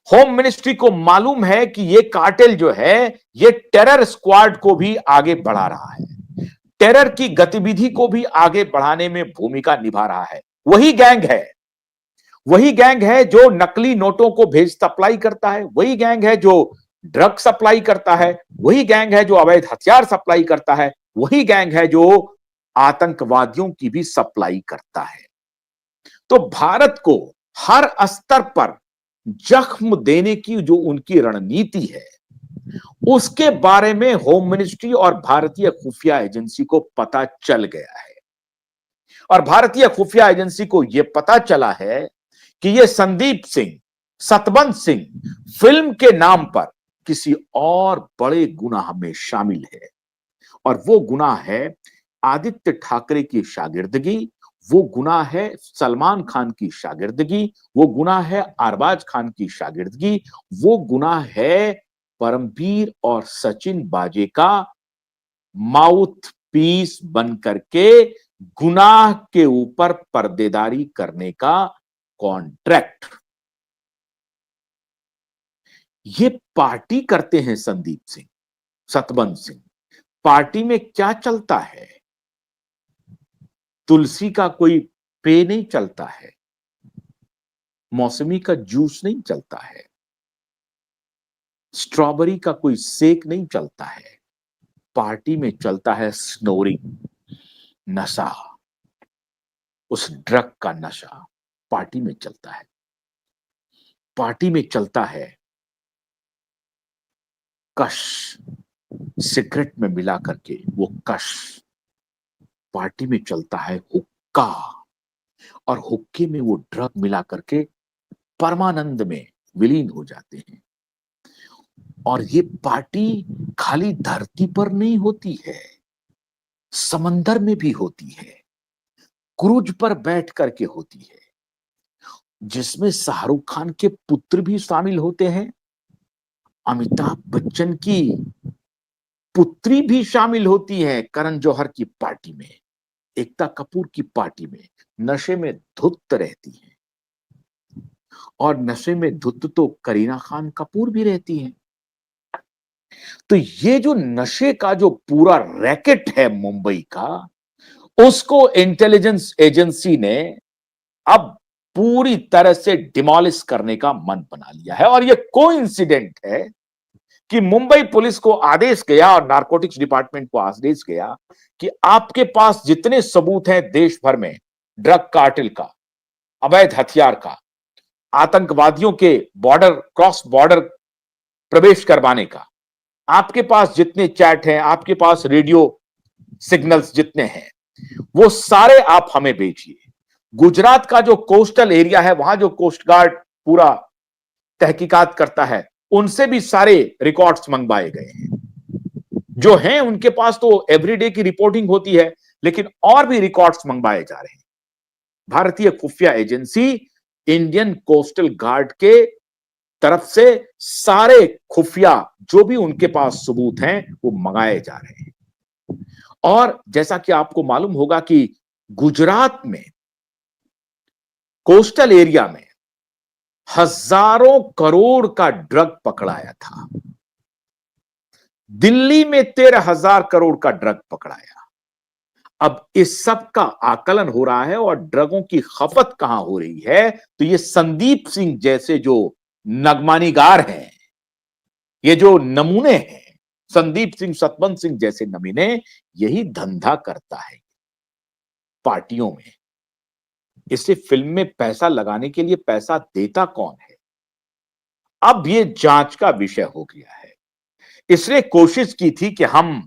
Home ministry को मालूम है कि ये कार्टेल जो है ये टेरर स्क्वाड को भी आगे बढ़ा रहा है, टेरर की गतिविधि को भी आगे बढ़ाने में भूमिका निभा रहा है। वही गैंग है जो नकली नोटों को भेज सप्लाई करता है, वही गैंग है जो ड्रग सप्लाई करता है, वही गैंग है जो अवैध हथियार सप्लाई करता है, वही गैंग है जो आतंकवादियों की भी सप्लाई करता है। तो भारत को हर स्तर पर जख्म देने की जो उनकी रणनीति है उसके बारे में होम मिनिस्ट्री और भारतीय खुफिया एजेंसी को पता चल गया है। और भारतीय खुफिया एजेंसी को यह पता चला है कि यह संदीप सिंह, सतबंध सिंह फिल्म के नाम पर किसी और बड़े गुनाह में शामिल है। और वो गुनाह है आदित्य ठाकरे की शागिर्दगी, वो गुनाह है सलमान खान की शागिर्दगी, वो गुनाह है अरबाज खान की शागिर्दगी, वो गुनाह है परमवीर और सचिन बाजे का माउथ पीस बन करके गुनाह के ऊपर पर्देदारी करने का कॉन्ट्रैक्ट। ये पार्टी करते हैं संदीप सिंह, सतबंध सिंह। पार्टी में क्या चलता है? तुलसी का कोई पेय नहीं चलता है, मौसमी का जूस नहीं चलता है, स्ट्रॉबेरी का कोई सेक नहीं चलता है। पार्टी में चलता है स्नोरिंग, नशा, उस ड्रग का नशा पार्टी में चलता है। पार्टी में चलता है कश, सिगरेट में मिला करके वो कश। पार्टी में चलता है हुक्का, और हुक्के में वो ड्रग मिला करके परमानंद में विलीन हो जाते हैं। और ये पार्टी खाली धरती पर नहीं होती है, समंदर में भी होती है, क्रूज पर बैठ करके होती है, जिसमें शाहरुख खान के पुत्र भी शामिल होते हैं, अमिताभ बच्चन की पुत्री भी शामिल होती है करण जौहर की पार्टी में, एकता कपूर की पार्टी में। नशे में धुत रहती है, और नशे में धुत तो करीना खान कपूर भी रहती हैं। तो ये जो नशे का जो पूरा रैकेट है मुंबई का, उसको इंटेलिजेंस एजेंसी ने अब पूरी तरह से डिमोलिश करने का मन बना लिया है। और ये कोइंसिडेंट है कि मुंबई पुलिस को आदेश गया और नारकोटिक्स डिपार्टमेंट को आदेश गया कि आपके पास जितने सबूत हैं देश भर में ड्रग कार्टेल का, अवैध हथियार का, आतंकवादियों के बॉर्डर क्रॉस बॉर्डर प्रवेश करवाने का, आपके पास जितने चैट हैं, आपके पास रेडियो सिग्नल्स जितने हैं, वो सारे आप हमें भेजिए। गुजरात का जो कोस्टल एरिया है, वहां जो कोस्ट गार्ड पूरा तहकीकात करता है, उनसे भी सारे रिकॉर्ड्स मंगवाए गए हैं। जो हैं उनके पास तो एवरीडे की रिपोर्टिंग होती है, लेकिन और भी रिकॉर्ड्स मंगवाए जा रहे हैं। भारतीय खुफिया एजेंसी इंडियन कोस्टल गार्ड के तरफ से सारे खुफिया जो भी उनके पास सबूत हैं वो मंगाए जा रहे हैं। और जैसा कि आपको मालूम होगा कि गुजरात में कोस्टल एरिया में हजारों करोड़ का ड्रग पकड़ाया था, दिल्ली में 13,000 करोड़ का ड्रग पकड़ाया। अब इस सब का आकलन हो रहा है और ड्रगों की खपत कहां हो रही है, तो ये संदीप सिंह जैसे जो नगमानीगार हैं, ये जो नमूने हैं, संदीप सिंह, सतबंध सिंह जैसे नमूने, यही धंधा करता है पार्टियों में। इसे फिल्म में पैसा लगाने के लिए पैसा देता कौन है, अब ये जांच का विषय हो गया है। इसने कोशिश की थी कि हम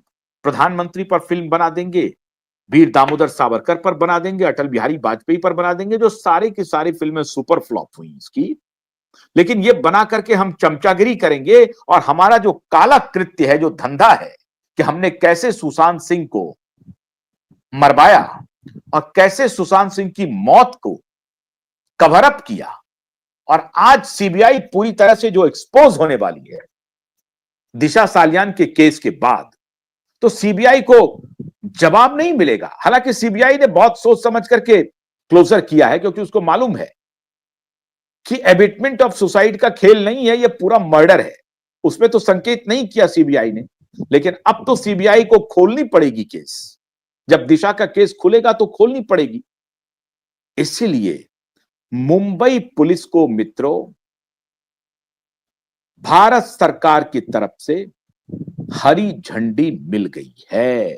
प्रधानमंत्री पर फिल्म बना देंगे, वीर दामोदर सावरकर पर बना देंगे, अटल बिहारी वाजपेयी पर बना देंगे, जो सारी की सारी फिल्में सुपर फ्लॉप हुई इसकी। लेकिन ये बना करके हम चमचागिरी करेंगे, और हमारा जो काला कृत्य है, जो धंधा है कि हमने कैसे सुशांत सिंह को मरवाया और कैसे सुशांत सिंह की मौत को कवर अप किया, और आज सीबीआई पूरी तरह से जो एक्सपोज होने वाली है दिशा सालियान के केस के बाद, तो सीबीआई को जवाब नहीं मिलेगा। हालांकि सीबीआई ने बहुत सोच समझ करके क्लोजर किया है, क्योंकि उसको मालूम है कि एबिटमेंट ऑफ सुसाइड का खेल नहीं है, ये पूरा मर्डर है। उसमें तो संकेत नहीं किया सीबीआई ने, लेकिन अब तो सीबीआई को खोलनी पड़ेगी केस। जब दिशा का केस खुलेगा तो खोलनी पड़ेगी। इसीलिए मुंबई पुलिस को मित्रों भारत सरकार की तरफ से हरी झंडी मिल गई है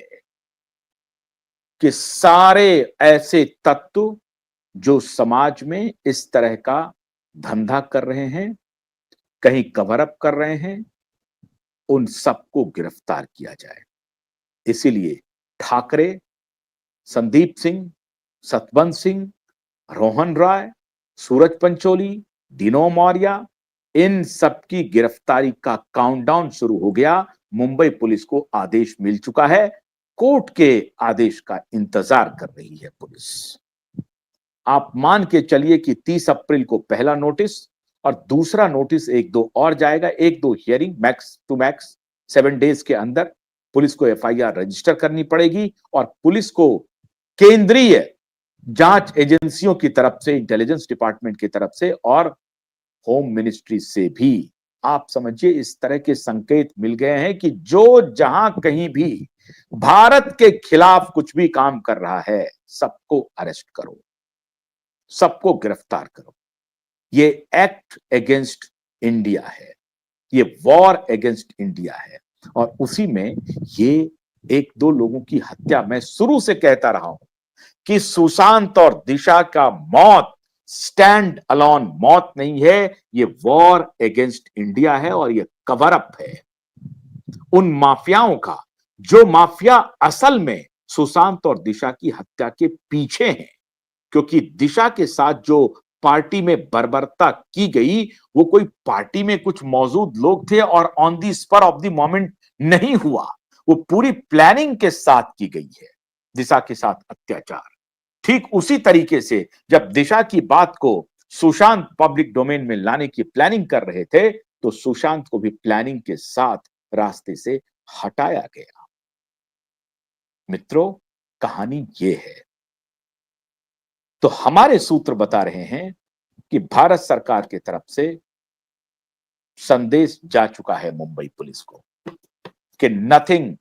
कि सारे ऐसे तत्व जो समाज में इस तरह का धंधा कर रहे हैं, कहीं कवर अप कर रहे हैं, उन सबको गिरफ्तार किया जाए। इसीलिए ठाकरे, संदीप सिंह, सतवंत सिंह, रोहन राय, सूरज पंचोली, डिनो मौर्य, इन सबकी गिरफ्तारी का काउंटडाउन शुरू हो गया। मुंबई पुलिस को आदेश मिल चुका है, कोर्ट के आदेश का इंतजार कर रही है पुलिस। आप मान के चलिए कि 30 अप्रैल को पहला नोटिस और दूसरा नोटिस एक दो और जाएगा, एक दो hearing max two max 7 days के अंदर पुलिस को एफआईआर रजिस्टर करनी पड़ेगी और पुलिस को केंद्रीय जांच एजेंसियों की तरफ से, इंटेलिजेंस डिपार्टमेंट की तरफ से और होम मिनिस्ट्री से भी, आप समझिए, इस तरह के संकेत मिल गए हैं कि जो जहां कहीं भी भारत के खिलाफ कुछ भी काम कर रहा है, सबको अरेस्ट करो, सबको गिरफ्तार करो। ये एक्ट अगेंस्ट इंडिया है, ये वॉर अगेंस्ट इंडिया है। और उसी में ये एक दो लोगों की हत्या, मैं शुरू से कहता रहा हूं कि सुशांत और दिशा का मौत स्टैंड अलोन मौत नहीं है, ये वॉर अगेंस्ट इंडिया है और ये कवर अप है उन माफियाओं का, जो माफिया असल में सुशांत और दिशा की हत्या के पीछे हैं। क्योंकि दिशा के साथ जो पार्टी में बर्बरता की गई, वो कोई पार्टी में कुछ मौजूद लोग थे और on the spur of the moment नहीं हुआ, वो पूरी प्लानिंग के साथ की गई है दिशा के साथ अत्याचार। ठीक उसी तरीके से जब दिशा की बात को सुशांत पब्लिक डोमेन में लाने की प्लानिंग कर रहे थे, तो सुशांत को भी प्लानिंग के साथ रास्ते से हटाया गया। मित्रों, कहानी ये है। तो हमारे सूत्र बता रहे हैं कि भारत सरकार की तरफ से संदेश जा चुका है मुंबई पुलिस को कि नथिंग,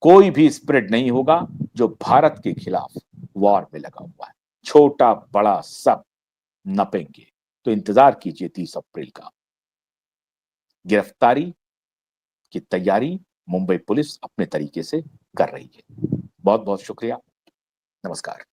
कोई भी स्प्रेड नहीं होगा जो भारत के खिलाफ वॉर में लगा हुआ है। छोटा बड़ा सब नपेंगे। तो इंतजार कीजिए 30 अप्रैल का। गिरफ्तारी की तैयारी मुंबई पुलिस अपने तरीके से कर रही है। बहुत बहुत शुक्रिया। नमस्कार।